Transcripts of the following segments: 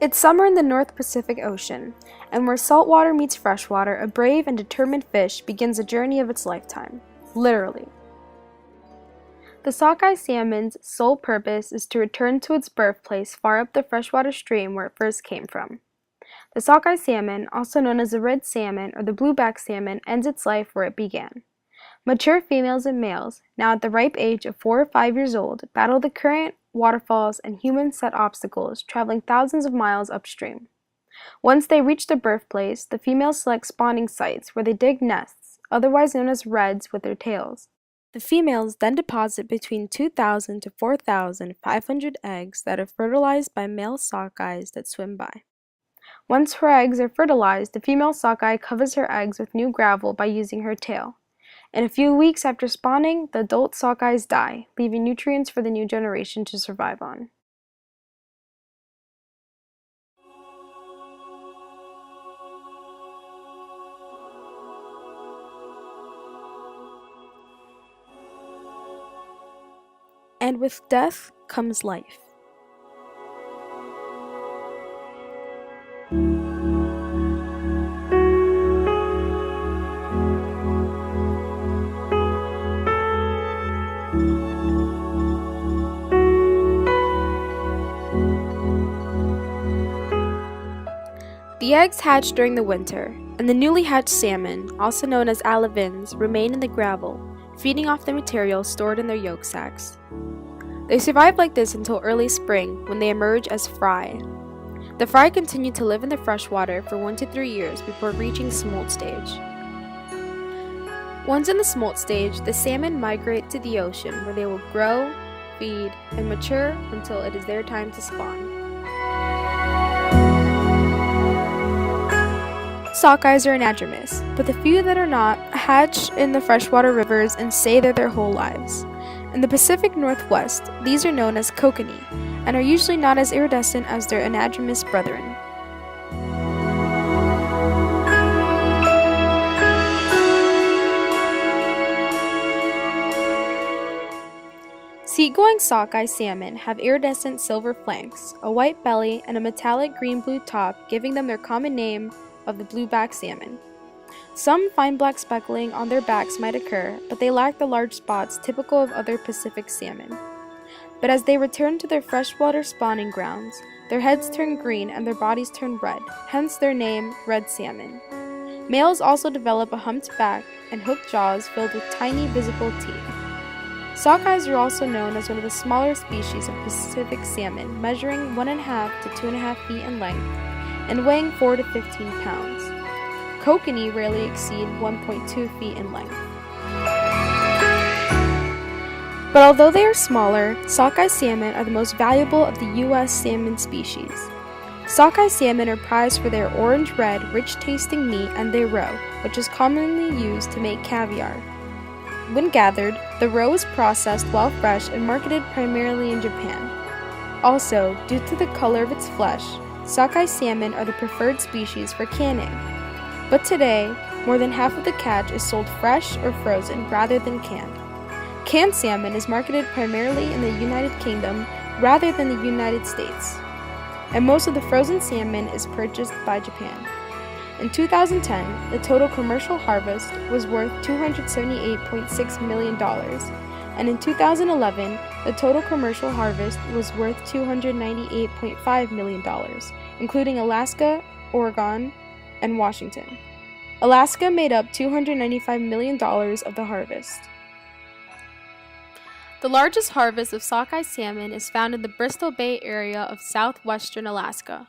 It's summer in the North Pacific Ocean, and where saltwater meets freshwater, a brave and determined fish begins a journey of its lifetime. Literally. The sockeye salmon's sole purpose is to return to its birthplace far up the freshwater stream where it first came from. The sockeye salmon, also known as the red salmon or the blueback salmon, ends its life where it began. Mature females and males, now at the ripe age of 4 or 5 years old, battle the current, waterfalls, and human-set obstacles, traveling thousands of miles upstream. Once they reach their birthplace, the females select spawning sites where they dig nests, otherwise known as redds, with their tails. The females then deposit between 2,000 to 4,500 eggs that are fertilized by male sockeyes that swim by. Once her eggs are fertilized, the female sockeye covers her eggs with new gravel by using her tail. In a few weeks after spawning, the adult sockeyes die, leaving nutrients for the new generation to survive on. And with death comes life. The eggs hatch during the winter, and the newly hatched salmon, also known as alevins, remain in the gravel, feeding off the material stored in their yolk sacs. They survive like this until early spring, when they emerge as fry. The fry continue to live in the freshwater for 1 to 3 years before reaching smolt stage. Once in the smolt stage, the salmon migrate to the ocean where they will grow, feed, and mature until it is their time to spawn. Sockeyes are anadromous, but the few that are not hatch in the freshwater rivers and stay there their whole lives. In the Pacific Northwest, these are known as kokanee, and are usually not as iridescent as their anadromous brethren. Seagoing sockeye salmon have iridescent silver flanks, a white belly, and a metallic green-blue top, giving them their common name of the blueback salmon. Some fine black speckling on their backs might occur, but they lack the large spots typical of other Pacific salmon. But as they return to their freshwater spawning grounds, their heads turn green and their bodies turn red, hence their name, red salmon. Males also develop a humped back and hooked jaws filled with tiny visible teeth. Sockeyes are also known as one of the smaller species of Pacific salmon, measuring 1.5 to 2.5 feet in length and weighing 4 to 15 pounds. Kokanee rarely exceed 1.2 feet in length. But although they are smaller, sockeye salmon are the most valuable of the U.S. salmon species. Sockeye salmon are prized for their orange-red, rich-tasting meat and their roe, which is commonly used to make caviar. When gathered, the roe is processed while fresh and marketed primarily in Japan. Also, due to the color of its flesh, sockeye salmon are the preferred species for canning. But today, more than half of the catch is sold fresh or frozen rather than canned. Canned salmon is marketed primarily in the United Kingdom rather than the United States, and most of the frozen salmon is purchased by Japan. In 2010, the total commercial harvest was worth $278.6 million, and in 2011, the total commercial harvest was worth $298.5 million, including Alaska, Oregon, and Washington. Alaska made up $295 million of the harvest. The largest harvest of sockeye salmon is found in the Bristol Bay area of southwestern Alaska.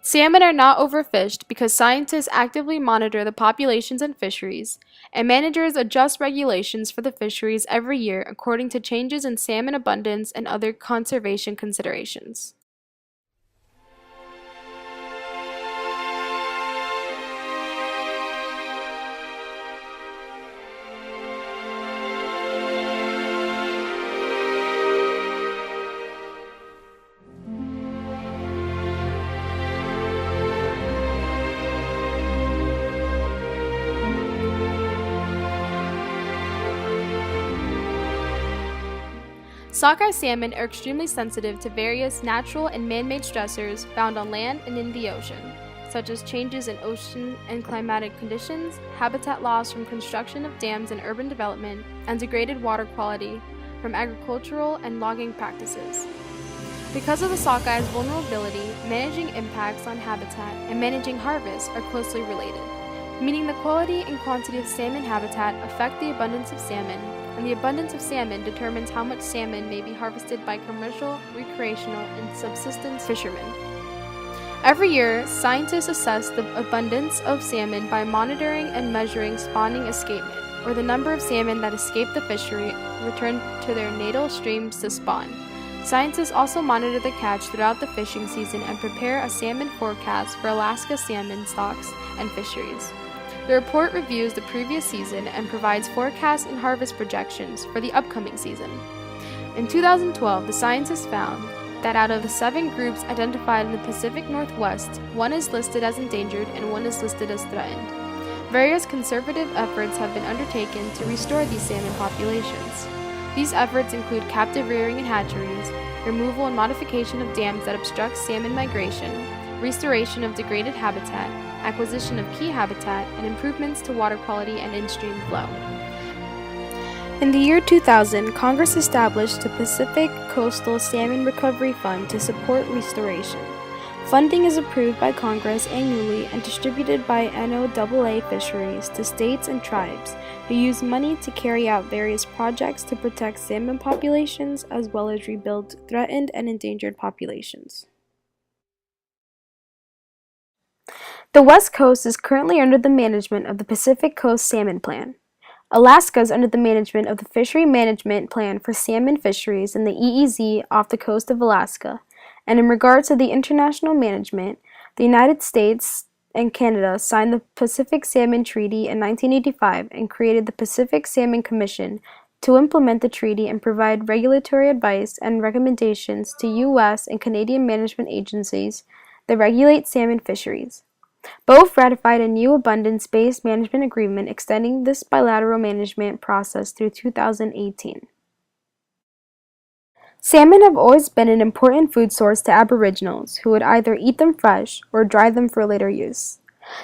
Salmon are not overfished because scientists actively monitor the populations and fisheries, and managers adjust regulations for the fisheries every year according to changes in salmon abundance and other conservation considerations. Sockeye salmon are extremely sensitive to various natural and man-made stressors found on land and in the ocean, such as changes in ocean and climatic conditions, habitat loss from construction of dams and urban development, and degraded water quality from agricultural and logging practices. Because of the sockeye's vulnerability, managing impacts on habitat and managing harvest are closely related, meaning the quality and quantity of salmon habitat affect the abundance of salmon, and the abundance of salmon determines how much salmon may be harvested by commercial, recreational, and subsistence fishermen. Every year, scientists assess the abundance of salmon by monitoring and measuring spawning escapement, or the number of salmon that escape the fishery return to their natal streams to spawn. Scientists also monitor the catch throughout the fishing season and prepare a salmon forecast for Alaska salmon stocks and fisheries. The report reviews the previous season and provides forecasts and harvest projections for the upcoming season. In 2012, the scientists found that out of the 7 groups identified in the Pacific Northwest, 1 is listed as endangered and 1 is listed as threatened. Various conservative efforts have been undertaken to restore these salmon populations. These efforts include captive rearing and hatcheries, removal and modification of dams that obstruct salmon migration, restoration of degraded habitat, acquisition of key habitat, and improvements to water quality and in-stream flow. In the year 2000, Congress established the Pacific Coastal Salmon Recovery Fund to support restoration. Funding is approved by Congress annually and distributed by NOAA Fisheries to states and tribes who use money to carry out various projects to protect salmon populations as well as rebuild threatened and endangered populations. The West Coast is currently under the management of the Pacific Coast Salmon Plan. Alaska is under the management of the Fishery Management Plan for Salmon Fisheries in the EEZ off the coast of Alaska. And in regards to the international management, the United States and Canada signed the Pacific Salmon Treaty in 1985 and created the Pacific Salmon Commission to implement the treaty and provide regulatory advice and recommendations to U.S. and Canadian management agencies that regulate salmon fisheries. Both ratified a new abundance-based management agreement extending this bilateral management process through 2018. Salmon have always been an important food source to Aboriginals, who would either eat them fresh or dry them for later use.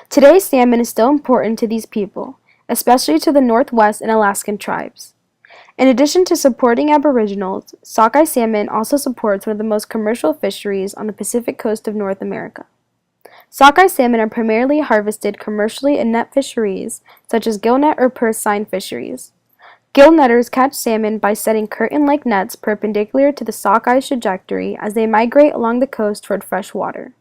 Today, salmon is still important to these people, especially to the Northwest and Alaskan tribes. In addition to supporting Aboriginals, sockeye salmon also supports one of the most commercial fisheries on the Pacific coast of North America. Sockeye salmon are primarily harvested commercially in net fisheries, such as gillnet or purse seine fisheries. Gill netters catch salmon by setting curtain-like nets perpendicular to the sockeye's trajectory as they migrate along the coast toward fresh water.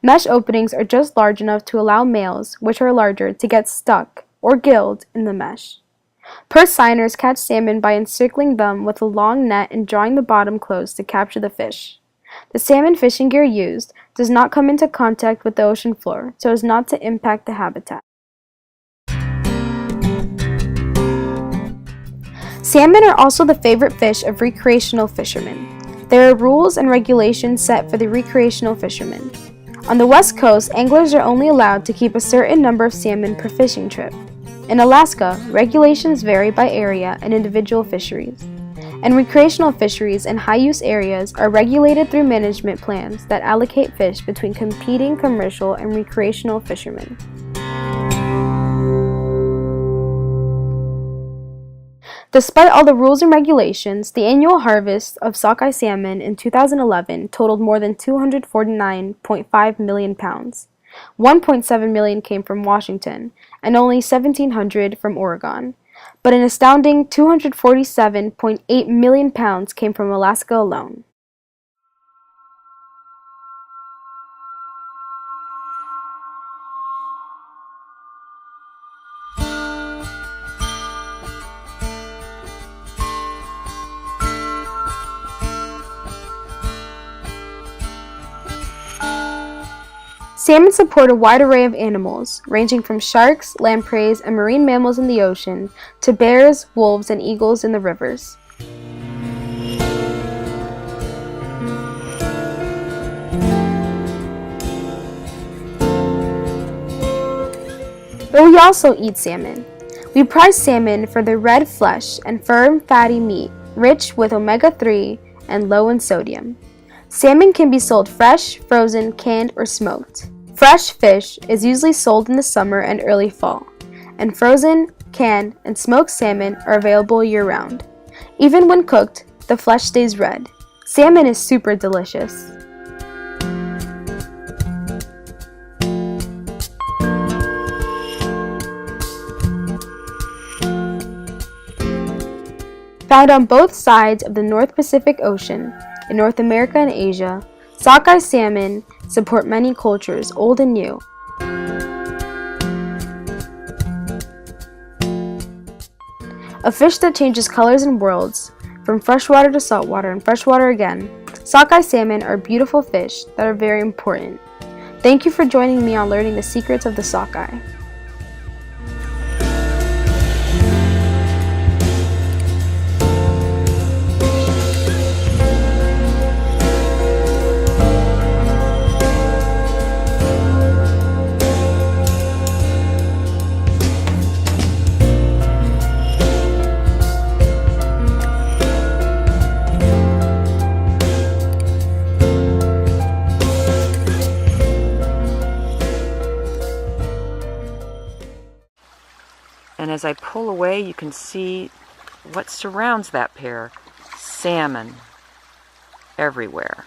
Mesh openings are just large enough to allow males, which are larger, to get stuck, or gilled, in the mesh. Purse seiners catch salmon by encircling them with a long net and drawing the bottom close to capture the fish. The salmon fishing gear used does not come into contact with the ocean floor so as not to impact the habitat. Salmon are also the favorite fish of recreational fishermen. There are rules and regulations set for the recreational fishermen. On the West Coast, anglers are only allowed to keep a certain number of salmon per fishing trip. In Alaska, regulations vary by area and individual fisheries. And recreational fisheries in high-use areas are regulated through management plans that allocate fish between competing commercial and recreational fishermen. Despite all the rules and regulations, the annual harvest of sockeye salmon in 2011 totaled more than 249.5 million pounds. 1.7 million came from Washington, and only 1,700 from Oregon. But an astounding 247.8 million pounds came from Alaska alone. Salmon support a wide array of animals, ranging from sharks, lampreys, and marine mammals in the ocean, to bears, wolves, and eagles in the rivers. But we also eat salmon. We prize salmon for their red flesh and firm, fatty meat, rich with omega-3 and low in sodium. Salmon can be sold fresh, frozen, canned, or smoked. Fresh fish is usually sold in the summer and early fall, and frozen, canned, and smoked salmon are available year-round. Even when cooked, the flesh stays red. Salmon is super delicious. Found on both sides of the North Pacific Ocean, in North America and Asia, sockeye salmon support many cultures, old and new. A fish that changes colors and worlds, from freshwater to saltwater and freshwater again, sockeye salmon are beautiful fish that are very important. Thank you for joining me on learning the secrets of the sockeye. And as I pull away, you can see what surrounds that pair. Salmon everywhere.